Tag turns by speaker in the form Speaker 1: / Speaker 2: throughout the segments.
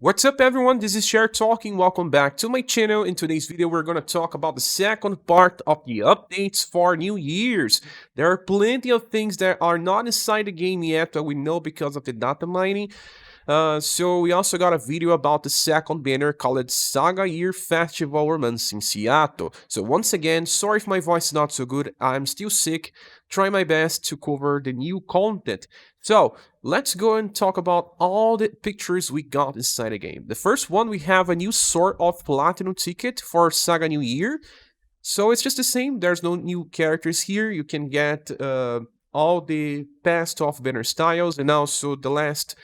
Speaker 1: What's up everyone, this is Shiato talking, welcome back to my channel. In today's video we're going to talk about the second part of the updates for New Year's. There are plenty of things that are not inside the game yet that we know because of the data mining. So we also got a video about the second banner called SaGa Year Festival Romance in Ciato. So once again, sorry if my voice is not so good, I'm still sick, try my best to cover the new content. So let's go and talk about all the pictures we got inside the game. The first one, we have a new sort of platinum ticket for SaGa New Year. So it's just the same, there's no new characters here, you can get all the past off banner styles and also the last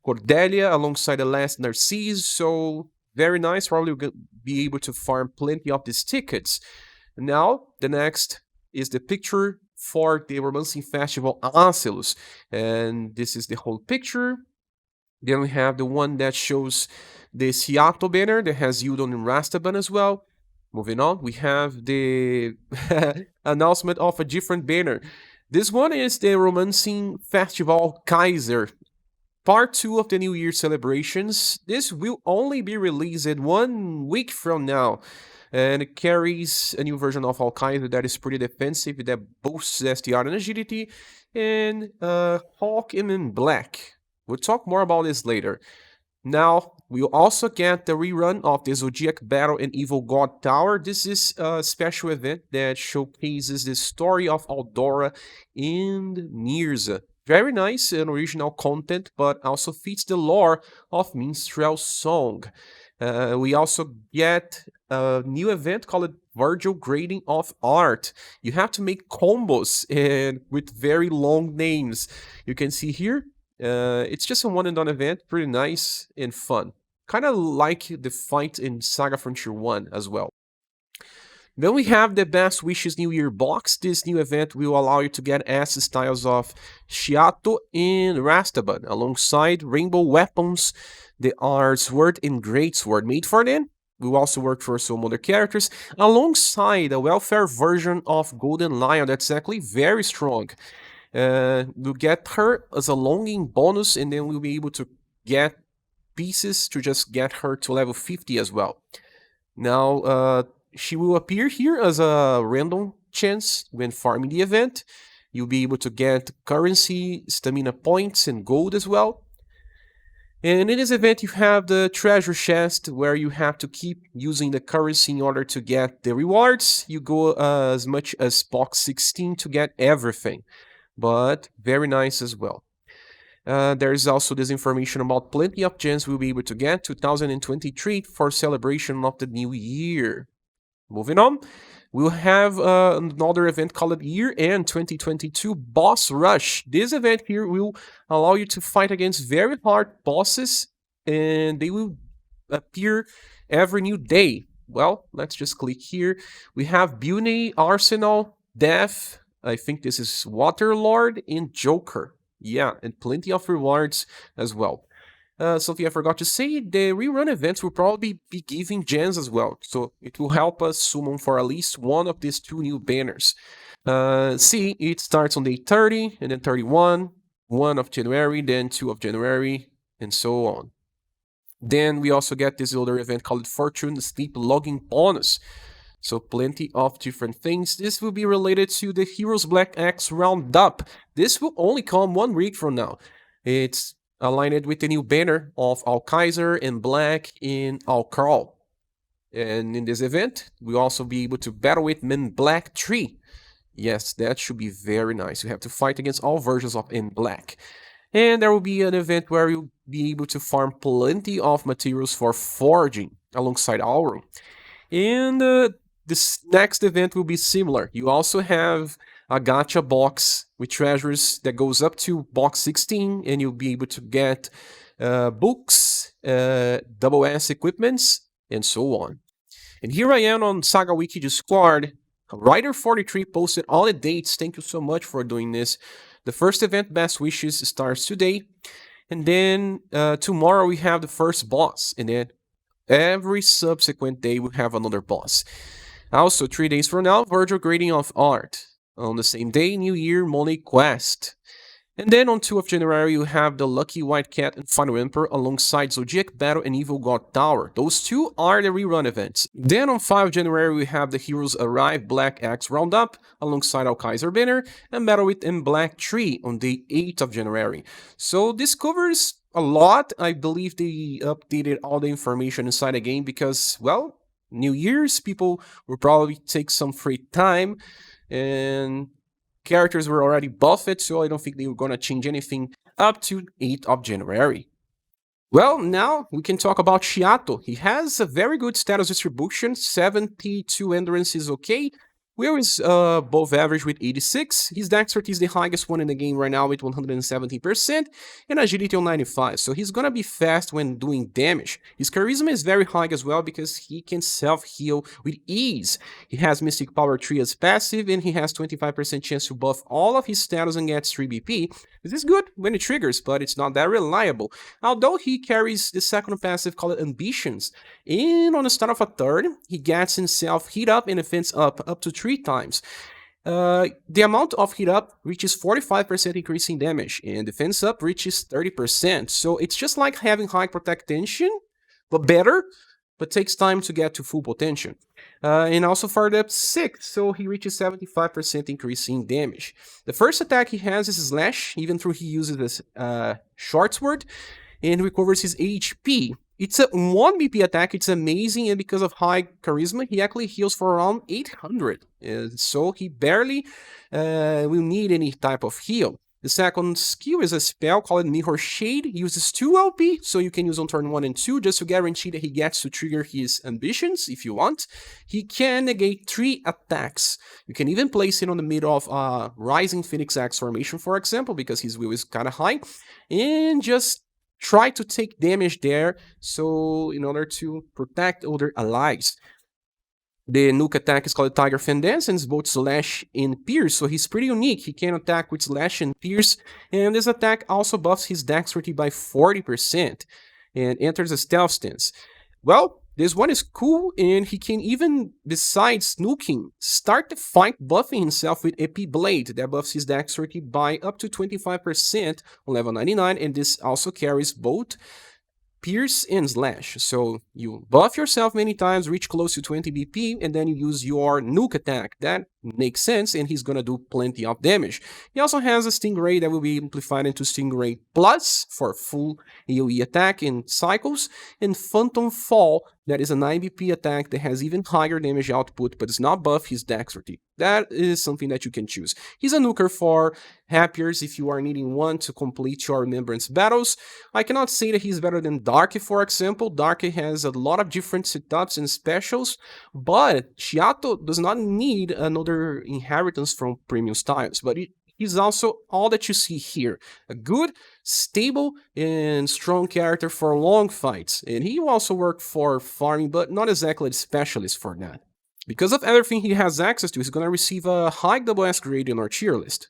Speaker 1: Cordelia alongside the last Narcisse, so very nice. Probably will be able to farm plenty of these tickets. Now, the next is the picture for the Romancing Festival Angelus, and this is the whole picture. Then we have the one that shows the Ciato banner that has Yodom and Rastaban as well. Moving on, we have the announcement of a different banner. This one is the Romancing Festival Alkaiser, Part 2 of the New Year celebrations. This will only be released 1 week from now, and it carries a new version of Alkaiser that is pretty defensive, that boosts STR and agility, and Hawk in black. We'll talk more about this later. Now, we'll also get the rerun of the Zodiac Battle and Evil God Tower. This is a special event that showcases the story of Aldora and Mirza. Very nice and original content, but also fits the lore of Minstrel Song. We also get a new event called Virgil Grading of Art. You have to make combos and with very long names. You can see here, it's just a one-and-done event, pretty nice and fun. Kind of like the fight in SaGa Frontier 1 as well. Then we have the Best Wishes New Year box. This new event will allow you to get S styles of Shiato and Rastaban, alongside rainbow weapons. They are Sword and Great Sword made for them. Will also work for some other characters, alongside a welfare version of Golden Lion that's actually very strong. We'll get her as a longing bonus, and then we'll be able to get pieces to just get her to level 50 as well. Now, she will appear here as a random chance when farming the event. You'll be able to get currency, stamina points, and gold as well. And in this event, you have the treasure chest, where you have to keep using the currency in order to get the rewards. You go as much as box 16 to get everything, but very nice as well. There is also this information about plenty of gems we'll be able to get 2023 for celebration of the new year. Moving on, we'll have another event called Year End 2022 Boss Rush. This event here will allow you to fight against very hard bosses, and they will appear every new day. Well, let's just click here. We have Bune, Arsenal, Death, I think this is Waterlord, and Joker. Yeah, and plenty of rewards as well. Something I forgot to say, the rerun events will probably be giving gems as well, so it will help us summon for at least one of these 2 new banners. See, it starts on day 30, and then 31, 1 of January, then 2 of January, and so on. Then we also get this other event called Fortune Sleep Logging Bonus. So plenty of different things. This will be related to the Heroes Black Axe Roundup. This will only come 1 week from now. It's aligned with the new banner of Alkaiser and Black in Alkarl. And in this event, we'll also be able to battle with Men Black 3. Yes, that should be very nice. You have to fight against all versions of In Black. And there will be an event where you'll be able to farm plenty of materials for forging alongside Aurum. And this next event will be similar. You also have a gacha box with treasures that goes up to box 16, and you'll be able to get books, double S equipments, and so on. And here I am on SaGa Wiki Discord. Rider43 posted all the dates. Thank you so much for doing this. The first event, Best Wishes, starts today. And then tomorrow we have the first boss. And then every subsequent day we have another boss. Also, 3 days from now, Virgil Grading of Art. On the same day, New Year Money Quest. And then on 2 of January, you have the Lucky White Cat and Final Emperor alongside Zodiac Battle and Evil God Tower. Those two are the rerun events. Then on 5 of January, we have the Heroes Arrive Black Axe Roundup alongside Alkaiser banner and Battle with M Black Tree on the 8th of January. So this covers a lot. I believe they updated all the information inside the game because, well, New Year's, people will probably take some free time and characters were already buffed, so I don't think they were going to change anything up to 8th of January. Well, now we can talk about Shiato. He has a very good status distribution, 72 endurance is okay. Will is above average with 86. His dexterity is the highest one in the game right now with 170%, and agility on 95. So he's gonna be fast when doing damage. His charisma is very high as well because he can self-heal with ease. He has Mystic Power 3 as passive, and he has 25% chance to buff all of his status and gets 3 BP. This is good when it triggers, but it's not that reliable. Although he carries the second passive called Ambitions, and on the start of a third, he gets himself heat up and defense up to 3 times. The amount of heat up reaches 45% increase in damage, and defense up reaches 30%. So it's just like having high protect tension, but better, but takes time to get to full potential. And also for the 6, so he reaches 75% increase in damage. The first attack he has is Slash, even though he uses this short sword, and recovers his HP. It's a 1 BP attack, it's amazing, and because of high charisma, he actually heals for around 800. So he barely will need any type of heal. The second skill is a spell called Mirror Shade. He uses 2 LP, so you can use on turn 1 and 2 just to guarantee that he gets to trigger his ambitions if you want. He can negate 3 attacks. You can even place it on the middle of Rising Phoenix Axe formation, for example, because his will is kind of high, and just try to take damage there, so in order to protect other allies. The nuke attack is called Tiger Fan Dance, and it's both Slash and Pierce, so he's pretty unique. He can attack with Slash and Pierce, and this attack also buffs his dexterity by 40%, and enters a stealth stance. Well, this one is cool, and he can even, besides nuking, start the fight buffing himself with EP Blade. That buffs his dexterity by up to 25% on level 99, and this also carries both Pierce and Slash. So you buff yourself many times, reach close to 20 BP, and then you use your nuke attack. That makes sense, and he's gonna do plenty of damage. He also has a Stingray that will be amplified into Stingray Plus for full AoE attack in cycles, and Phantom Fall, that is a 9 BP attack that has even higher damage output, but does not buff his dexterity. That is something that you can choose. He's a nuker for Happiers if you are needing one to complete your Remembrance battles. I cannot say that he's better than Darky, for example. Darky has a lot of different setups and specials, but Ciato does not need another inheritance from premium styles, but he's also all that you see here. A good, stable, and strong character for long fights. And he also worked for farming, but not exactly a specialist for that. Because of everything he has access to, he's gonna receive a high double S grade in our tier list.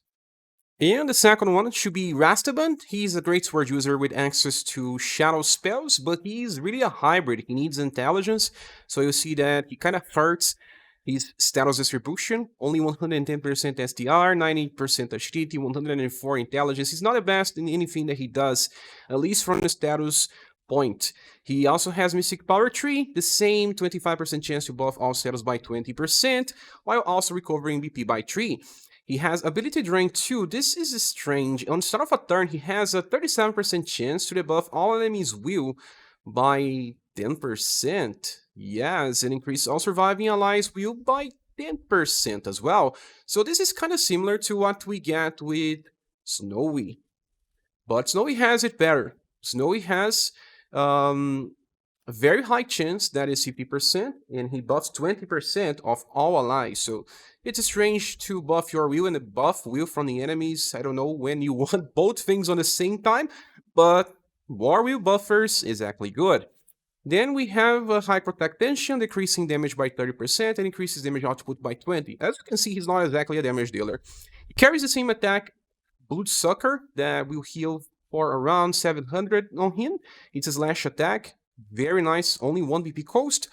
Speaker 1: And the second one should be Rastaban. He's a great sword user with access to shadow spells, but he's really a hybrid. He needs intelligence, so you'll see that he kind of hurts his status distribution. Only 110% SDR, 90% agility, 104 intelligence. He's not the best in anything that he does, at least from the status point. He also has Mystic Power 3, the same 25% chance to buff all status by 20%, while also recovering BP by 3. He has Ability Drain 2. This is strange. On the start of a turn, he has a 37% chance to debuff all enemies' will by 10%. Yes, and increase all surviving allies' will by 10% as well. So this is kind of similar to what we get with Snowy. But Snowy has it better. Snowy has a very high chance, that is 50%, and he buffs 20% of all allies. So it's strange to buff your will and buff will from the enemies. I don't know when you want both things on the same time, but more will buffers is actually good. Then we have a high protect tension, decreasing damage by 30% and increases damage output by 20. As you can see, he's not exactly a damage dealer. He carries the same attack, Bloodsucker, that will heal for around 700 on him. It's a slash attack, very nice, only 1 BP cost.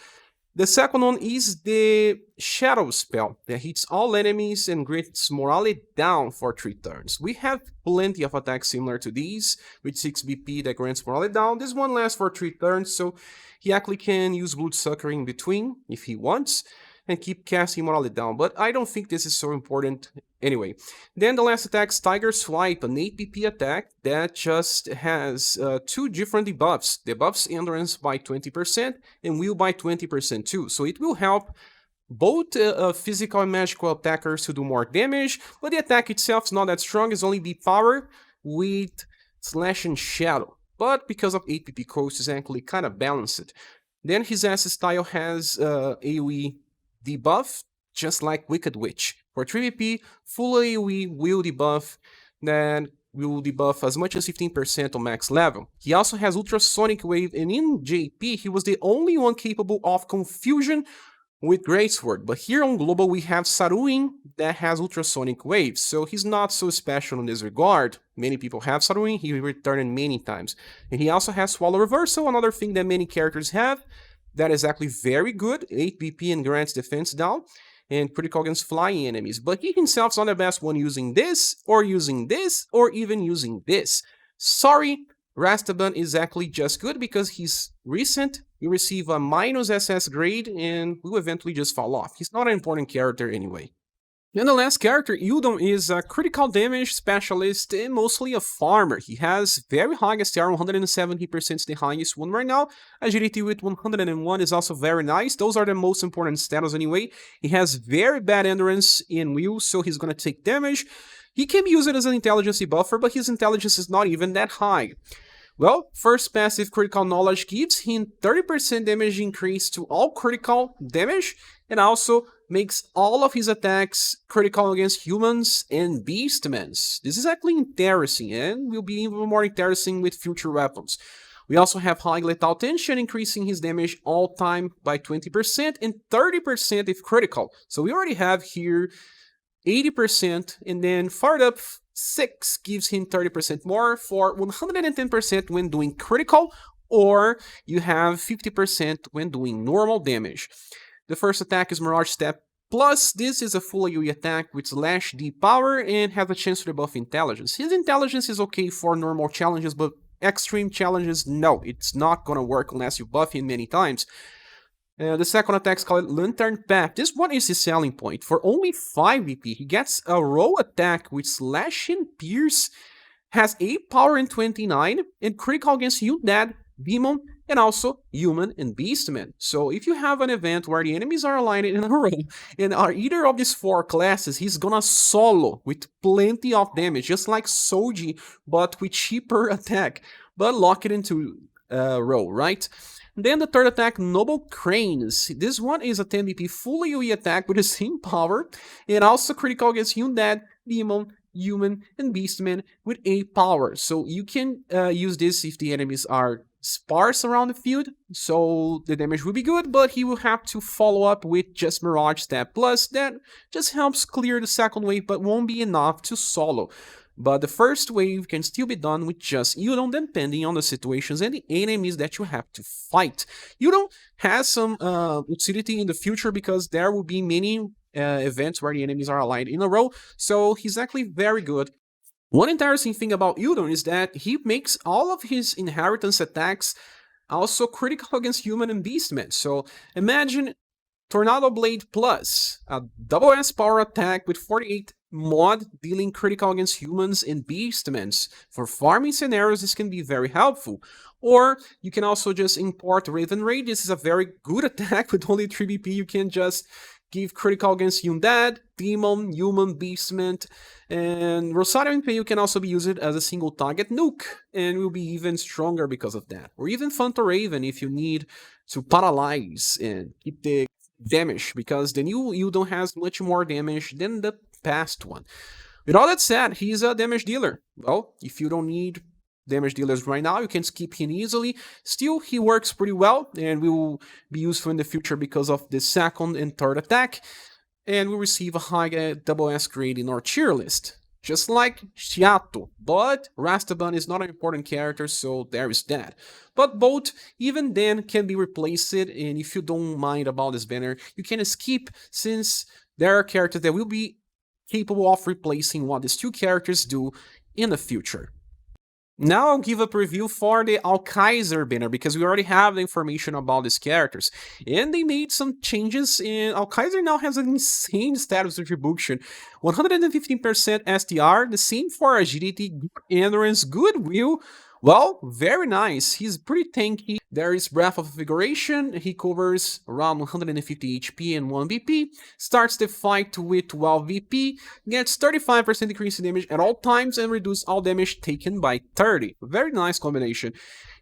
Speaker 1: The second one is the Shadow spell that hits all enemies and grants morale down for 3 turns. We have plenty of attacks similar to these, with 6 BP that grants morale down. This one lasts for 3 turns, so he actually can use Bloodsucker in between if he wants, and keep casting morale down, but I don't think this is so important anyway. Then the last attack is Tiger Swipe, an 8 BP attack that just has 2 different debuffs. Debuffs endurance by 20% and will by 20% too, so it will help both physical and magical attackers to do more damage, but the attack itself is not that strong, it's only B power with Slash and Shadow. But because of 8 PP cost, it's actually kind of balanced. Then his S style has AoE debuff, just like Wicked Witch. For 3 BP, full AoE will debuff, then will debuff as much as 15% on max level. He also has Ultrasonic Wave, and in JP, he was the only one capable of Confusion with Greatsword. But here on Global, we have Saruin that has Ultrasonic Wave, so he's not so special in this regard. Many people have Saruin, he returned many times. And he also has Swallow Reversal, another thing that many characters have. That is actually very good, 8 BP and grants defense down, and critical against flying enemies. But he himself is not the best one using this, or even using this. Sorry, Rastaban is actually just good because he's recent, you receive a minus SS grade, and will eventually just fall off. He's not an important character anyway. And the last character, Yodom, is a critical damage specialist and mostly a farmer. He has very high STR, 170% is the highest one right now. Agility with 101 is also very nice. Those are the most important status anyway. He has very bad endurance in will, so he's gonna take damage. He can be used as an intelligence buffer, but his intelligence is not even that high. Well, first passive Critical Knowledge gives him 30% damage increase to all critical damage, and also makes all of his attacks critical against humans and beastmen. This is actually interesting, and will be even more interesting with future weapons. We also have High Lethal Tension, increasing his damage all time by 20% and 30% if critical. So we already have here 80%, and then fired up 6 gives him 30% more for 110% when doing critical, or you have 50% when doing normal damage. The first attack is Mirage Step Plus. This is a full AoE attack with Slash D power and has a chance to debuff intelligence. His intelligence is okay for normal challenges, but extreme challenges, no, it's not gonna work unless you buff him many times. The second attack is called Lantern Path. This one is his selling point. For only 5 BP, he gets a roll attack with Slash and Pierce, has 8 power and 29, and critical against Undead, Demon, and also Human and Beastman. So if you have an event where the enemies are aligned in a row and are either of these 4 classes, he's gonna solo with plenty of damage, just like Soji, but with cheaper attack, but lock it into row, right? Then the third attack, Noble Cranes. This one is a 10 BP full AoE attack with the same power, and also critical against Undead, Demon, Human, and Beastman with 8 power. So you can use this if the enemies are sparse around the field, so the damage will be good, but he will have to follow up with just Mirage Step Plus. That just helps clear the second wave, but won't be enough to solo. But the first wave can still be done with just Yodom, depending on the situations and the enemies that you have to fight. Yodom has some utility in the future because there will be many events where the enemies are aligned in a row, so he's actually very good. One interesting thing about Yodom is that he makes all of his inheritance attacks also critical against Human and Beastmen. So imagine Tornado Blade Plus, a double S power attack with 48 mod dealing critical against humans and beastmen. For farming scenarios, this can be very helpful. Or you can also just import Raven Raid. This is a very good attack with only 3 BP. You can just give critical against Undead, Demon, Human, Beastman, and Rosario Impale can also be used as a single target nuke, and will be even stronger because of that. Or even Phantom Raven if you need to paralyze and keep the damage, because the new Yodom has much more damage than the past one. With all that said, he's a damage dealer. Well, if you don't need damage dealers right now, you can skip him easily. Still, he works pretty well and will be useful in the future because of the second and third attack, and will receive a high double S grade in our cheer list. just like Ciato, but Rastaban is not an important character, so there is that. But both, even then, can be replaced, and if you don't mind about this banner, you can skip, since there are characters that will be capable of replacing what these two characters do in the future. Now I'll give a preview for the Alkaiser banner, because we already have the information about these characters. And they made some changes, and Alkaiser now has an insane status distribution. 115% STR, the same for agility, good endurance, goodwill. Well, very nice. He's pretty tanky. There is Breath of Invigoration. He covers around 150 HP and 1 BP. Starts the fight with 12 VP. Gets 35% increase in damage at all times and reduce all damage taken by 30. Very nice combination.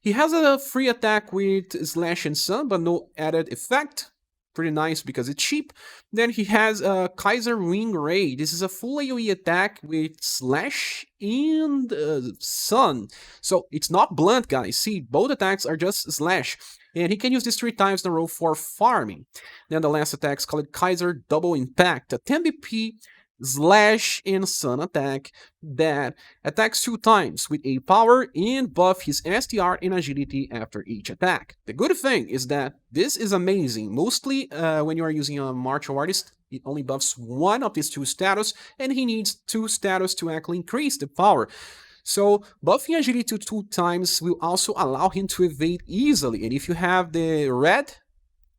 Speaker 1: He has a free attack with Slash and Sun, but no added effect. Pretty nice because it's cheap. Then he has a Kaiser Ring Ray. This is a full AoE attack with Slash and Sun. So it's not blunt, guys. See, both attacks are just Slash. And he can use this 3 times in a row for farming. Then the last attack is called Kaiser Double Impact. A 10 BP Slash and Sun attack that attacks 2 times with A power and buff his STR and agility after each attack. The good thing is that this is amazing. Mostly when you are using a martial artist, it only buffs one of these 2 status, and he needs 2 status to actually increase the power. So buffing agility to 2 times will also allow him to evade easily. And if you have the red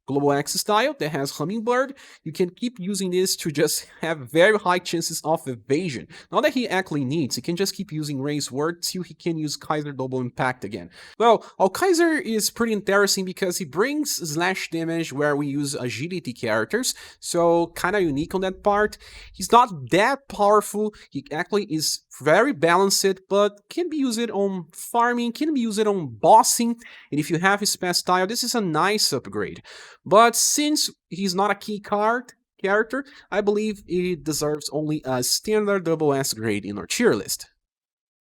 Speaker 1: Global X style that has Hummingbird, you can keep using this to just have very high chances of evasion. Not that he actually needs, he can just keep using Raise Word till he can use Kaiser Double Impact again. Well, Alkaiser is pretty interesting because he brings slash damage where we use agility characters, so kinda unique on that part. He's not that powerful, he actually is very balanced, but can be used on farming, can be used on bossing, and if you have his past style, this is a nice upgrade. But since he's not a key card character, I believe he deserves only a standard double S grade in our tier list.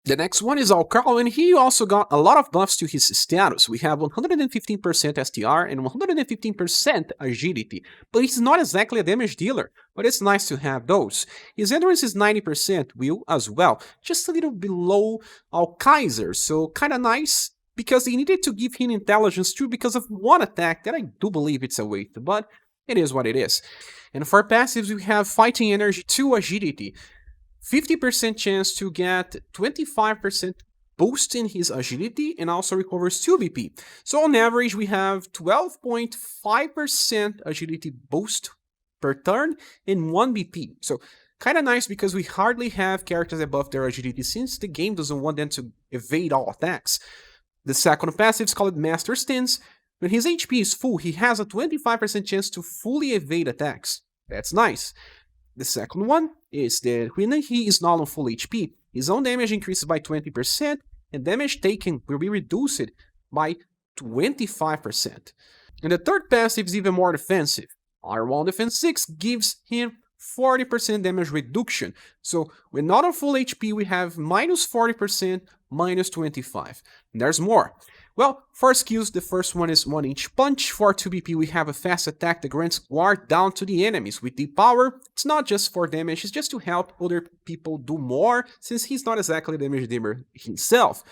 Speaker 1: The next one is Alkarl, and he also got a lot of buffs to his status. We have 115% STR and 115% agility, but he's not exactly a damage dealer, but it's nice to have those. His endurance is 90% will as well, just a little below Alkaiser, so kinda nice, because they needed to give him intelligence too because of one attack that I do believe it's a waste, but it is what it is. And for passives, we have Fighting Energy to Agility. 50% chance to get 25% boost in his agility and also recovers 2 BP. So on average, we have 12.5% agility boost per turn and 1 BP. So kinda nice because we hardly have characters above their agility since the game doesn't want them to evade all attacks. The second passive is called Master Stance. When his HP is full, he has a 25% chance to fully evade attacks. That's nice. The second one is that when he is not on full HP, his own damage increases by 20%, and damage taken will be reduced by 25%. And the third passive is even more defensive. R1 Defense 6 gives him 40% damage reduction. So when not on full HP, we have minus 40%, minus 25. And there's more. Well, for skills, the first one is 1-inch punch. For 2 BP, we have a fast attack that grants guard down to the enemies. With deep power, it's not just for damage, it's just to help other people do more, since he's not exactly a damage dealer himself.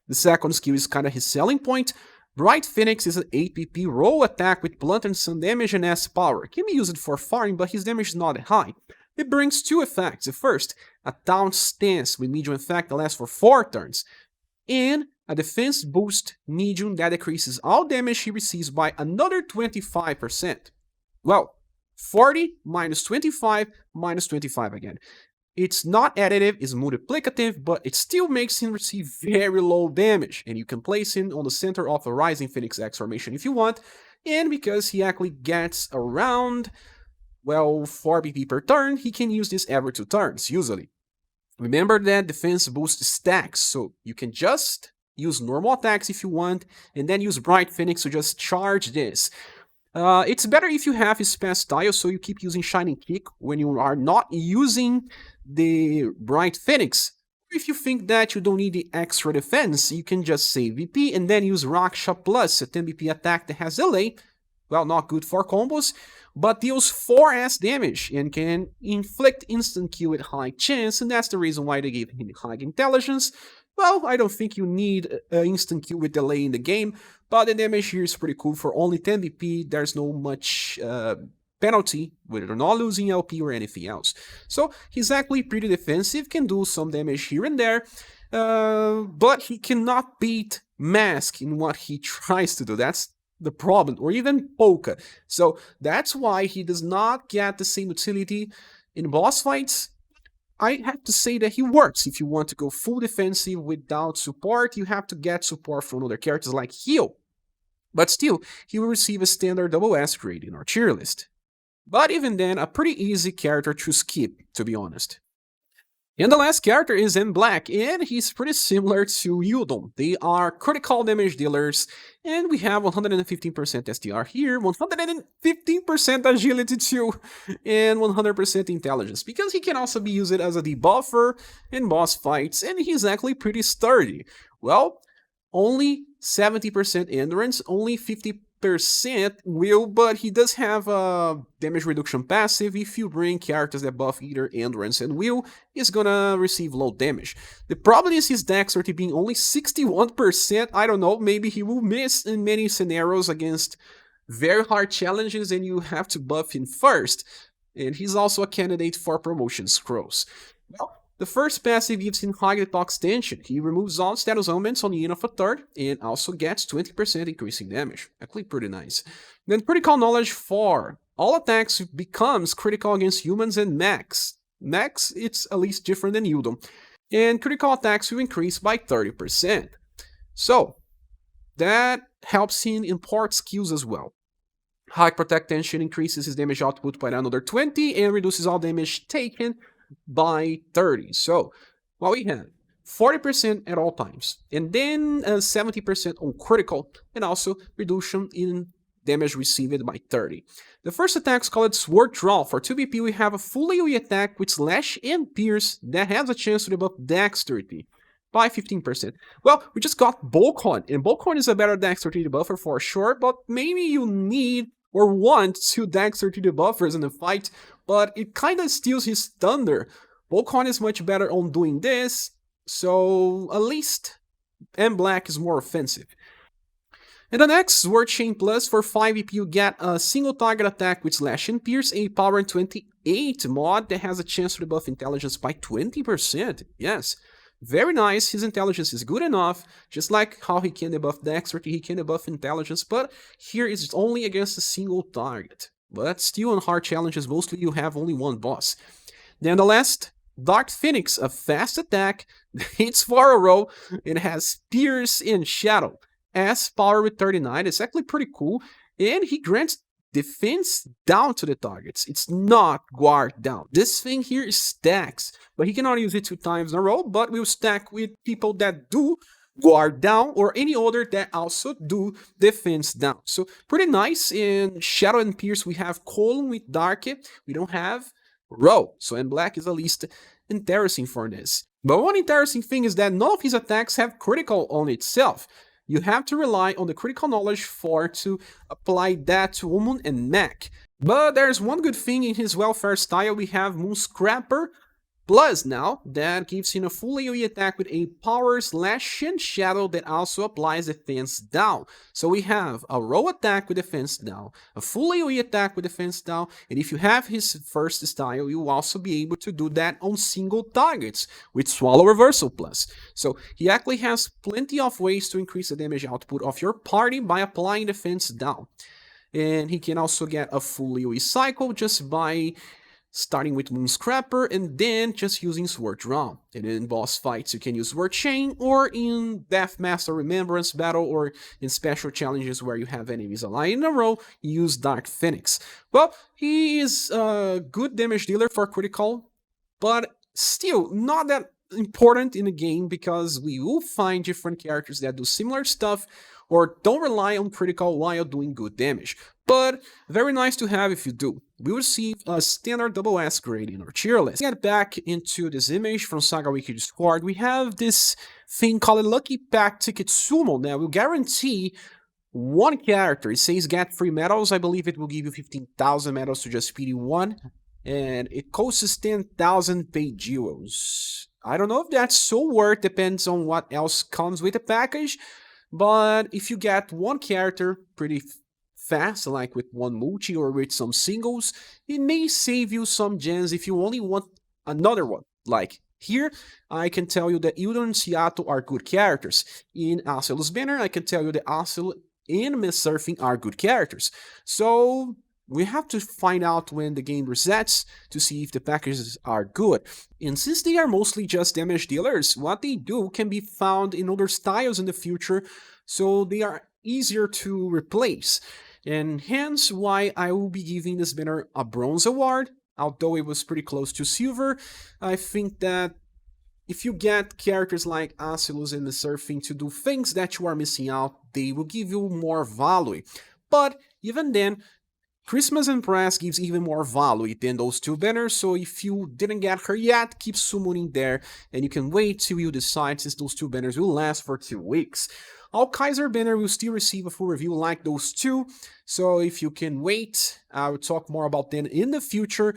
Speaker 1: The second skill is kinda his selling point. Bright Phoenix is an 8 BP roll attack with blunt and sun damage and S power. It can be used for farming, but his damage is not that high. It brings 2 effects. The first, a Taunt Stance with medium effect that lasts for 4 turns, and a defense boost medium that decreases all damage he receives by another 25%. Well, 40 minus 25 minus 25 again. It's not additive, it's multiplicative, but it still makes him receive very low damage, and you can place him on the center of a Rising Phoenix X formation if you want, and because he actually gets around, well, 4 BP per turn, he can use this every 2 turns, usually. Remember that defense boost stacks, so you can just use normal attacks if you want, and then use Bright Phoenix to just charge this. It's better if you have his past style, so you keep using Shining Kick when you are not using the Bright Phoenix. If you think that you don't need the extra defense, you can just save VP and then use Raksha Plus, a 10 BP attack that has delay, well, not good for combos, but deals 4s damage and can inflict instant kill with high chance, and that's the reason why they gave him high intelligence. Well, I don't think you need an instant kill with delay in the game, but the damage here is pretty cool. For only 10 BP, there's no much penalty with not losing LP or anything else. So he's actually pretty defensive, can do some damage here and there, but he cannot beat Mask in what he tries to do. That's the problem, or even Polka. So that's why he does not get the same utility in boss fights. I have to say that he works. If you want to go full defensive without support, you have to get support from other characters like Heal. But still, he will receive a standard double S grade in our tier list. But even then, a pretty easy character to skip, to be honest. And the last character is M Black, and he's pretty similar to Yodom. They are critical damage dealers, and we have 115% STR here, 115% agility too, and 100% intelligence, because he can also be used as a debuffer in boss fights, and he's actually pretty sturdy. Well, only 70% endurance, only 50% will, but he does have a damage reduction passive. If you bring characters that buff either endurance and will, he's gonna receive low damage. The problem is his dexterity being only 61%. I don't know, maybe he will miss in many scenarios against very hard challenges and you have to buff him first. And he's also a candidate for promotion scrolls. Well, the first passive gives him high detox extension. He removes all status ailments on the end of a third and also gets 20% increasing damage. Actually pretty nice. Then critical knowledge 4. All attacks becomes critical against humans and mechs. Mechs, it's at least different than Yodom. And critical attacks will increase by 30%. So, that helps him import skills as well. High protect tension increases his damage output by another 20 and reduces all damage taken by 30. So what we have 40% at all times, and then 70% on critical, and also reduction in damage received by 30. The first attack is called Sword Draw. For 2 BP we have a full AoE attack with Slash and Pierce that has a chance to debuff Dexterity by 15%. Well, we just got Bolkon, and Bolkon is a better Dexterity debuffer for sure, but maybe you need or want 2 Dexterity debuffers in the fight, but it kinda steals his thunder. Bolkon is much better on doing this, so at least M Black is more offensive. And the next, Sword Chain Plus. For 5 EP you get a single target attack with Slash and Pierce, a power 28 mod that has a chance to debuff intelligence by 20%. Yes, very nice. His intelligence is good enough, just like how he can debuff dexterity, he can debuff intelligence, but here it's only against a single target. But still on hard challenges, mostly you have only one boss. Then the last, Dark Phoenix, a fast attack, hits for a row, it has Pierce and Shadow. S power with 39, it's actually pretty cool, and he grants defense down to the targets. It's not guard down. This thing here stacks, but he cannot use it 2 times in a row, but will stack with people that do guard down or any other that also do defense down. So pretty nice. In Shadow and Pierce we have Column with Dark, we don't have Row. So M Black is at least interesting for this. But one interesting thing is that none of his attacks have critical on itself. You have to rely on the critical knowledge 4 to apply that to Woman and Mech. But there's one good thing in his welfare style. We have Moonscraper Plus now, that gives him a full AoE attack with a power Slash and Shadow that also applies defense down. So we have a row attack with defense down, a full AoE attack with defense down, and if you have his first style, you'll also be able to do that on single targets with Swallow Reversal Plus. So he actually has plenty of ways to increase the damage output of your party by applying defense down. And he can also get a full AoE cycle just by starting with Moonscraper and then just using Sword Draw. And in boss fights you can use Sword Chain, or in Deathmaster Remembrance Battle, or in special challenges where you have enemies aligned in a row, use Dark Phoenix. Well, he is a good damage dealer for critical, but still not that important in the game because we will find different characters that do similar stuff or don't rely on critical while doing good damage. But very nice to have if you do. We will receive a standard double S grade in our tier list. Get back into this image from SaGa Wiki Discord. We have this thing called a Lucky Pack Ticket Summon that will guarantee one character. It says get free medals. I believe it will give you 15,000 medals to just PD one. And it costs 10,000 paid jewels. I don't know if that's so worth, depends on what else comes with the package. But if you get one character pretty fast, like with one multi or with some singles, it may save you some gems if you only want another one. Like here, I can tell you that Yodom and Ciato are good characters. In Acel's banner, I can tell you that Acel and Miss Surfing are good characters. So we have to find out when the game resets to see if the packages are good. And since they are mostly just damage dealers, what they do can be found in other styles in the future, so they are easier to replace. And hence why I will be giving this banner a bronze award, although it was pretty close to silver. I think that if you get characters like Acelus and the Surfing to do things that you are missing out, they will give you more value. But even then, Christmas Empress gives even more value than those two banners, so if you didn't get her yet, keep summoning there, and you can wait till you decide, since those two banners will last for 2 weeks. Alkaiser banner will still receive a full review like those two, so if you can wait, I will talk more about them in the future,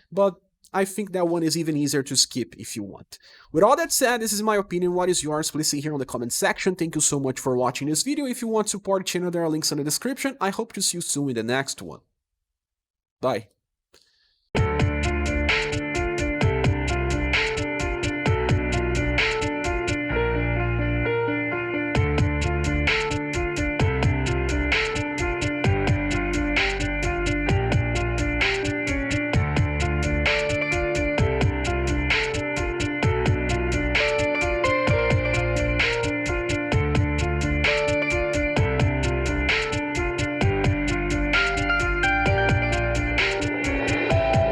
Speaker 1: but I think that one is even easier to skip if you want. With all that said, this is my opinion. What is yours? Please say here in the comment section. Thank you so much for watching this video. If you want to support the channel, there are links in the description. I hope to see you soon in the next one. Bye.